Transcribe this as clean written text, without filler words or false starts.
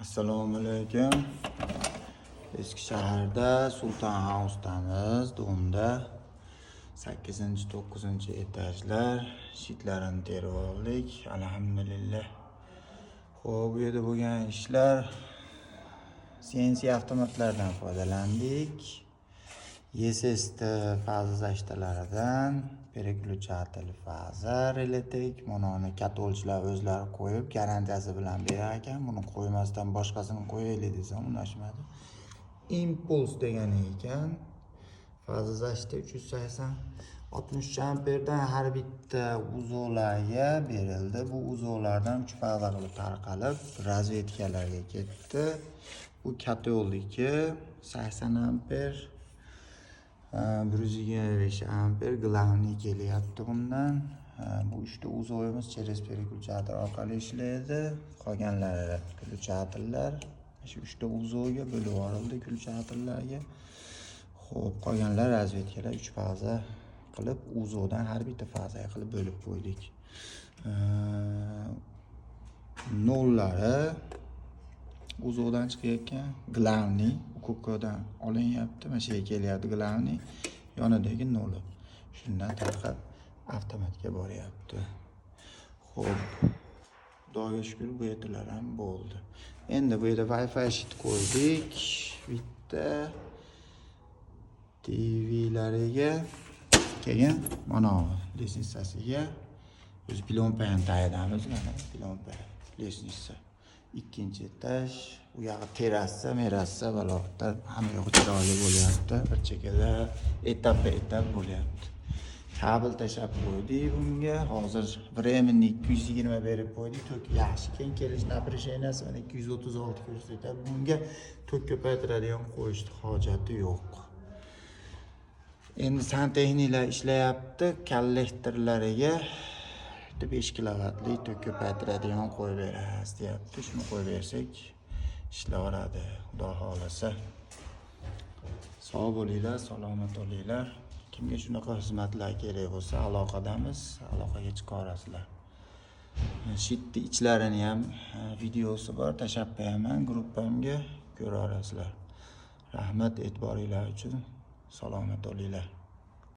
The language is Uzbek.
Assalomu alaykum. Eski shaharda Sultan House'damiz, Do'mda 8-9 etajlar, shitlarini terib oldik. Alhamdulillah. Xo'p, bu yerda bo'lgan ishlar CNC avtomatlardan foydalandik. ESST faza zashtalaridan переключатель faza elektrik mononi katolchilar o'zlari qo'yib garantiyasi bilan berar ekan. Buni qo'ymasdan boshqasini qo'yaylik desam unashmadi. Impuls degani ekan. Faza zashti 380 63 amperdan har bitta uzovlarga berildi. Bu uzovlardan 3 faza qilib tarqalib razvedkalarga ketdi. Bu katoldiki 80 amper 125 amper glavniy kelyapti bundan. Bu uchta uzovimiz через переключатель orqali ishlaydi. Qolganlari переключательlar shu uchta uzovga bo'lib yuborildi переключательlarga. Xo'p, qolganlar razvedkalar 3 faza qilib uzovdan har bitta fazaga qilib bo'lib qo'ydik. Nollari uzovdan chiqayotgan glavniy ko'kkodan olinyapti. Mana shu yerga kelyapti glavniy, yonidagi noli. Shundan tarqab avtomatga boryapti. Xo'p, Xudoga shukr, bu yerdalar ham bo'ldi. Endi bu yerda Wi-Fi shit qo'ydik. Bitta TV'lariga keyin mana lesnitsasiga o'z plompa ham tayyorlaymiz. Mana plompa lesnitsa. Ikkinchi etaj, u yog'i terrasa, baloqda hamma yo'q chiroyli bo'lyapti. Bir chekada etap bo'lyapti. Kabel tashab qo'ydik bunga. Hozir временный 220 berib qo'ydik. Tok yaxshi keng kelish напряженияsi 236 ko'rsatadi. Bunga tok ko'paytiradigan qo'yishni hojati yo'q. Endi santexniklar ishlayapti. Kollektorlariga 5 kilovatli tok ko'paytiradigan qo'yib beramiz deyapti. Shuni qo'yib bersak ishlayveradi, xudo xolasa. Sog' bo'linglar, salomat bo'linglar. Kimga shunaqa xizmatlar kerak bo'lsa, aloqadamiz, aloqaga chiqarasizlar. Shitni ichlarini ham videosi bor, tashab qo'yaman gruppamga, ko'ra olasizlar. Rahmat e'tiboringlar uchun. Salomat bo'linglar.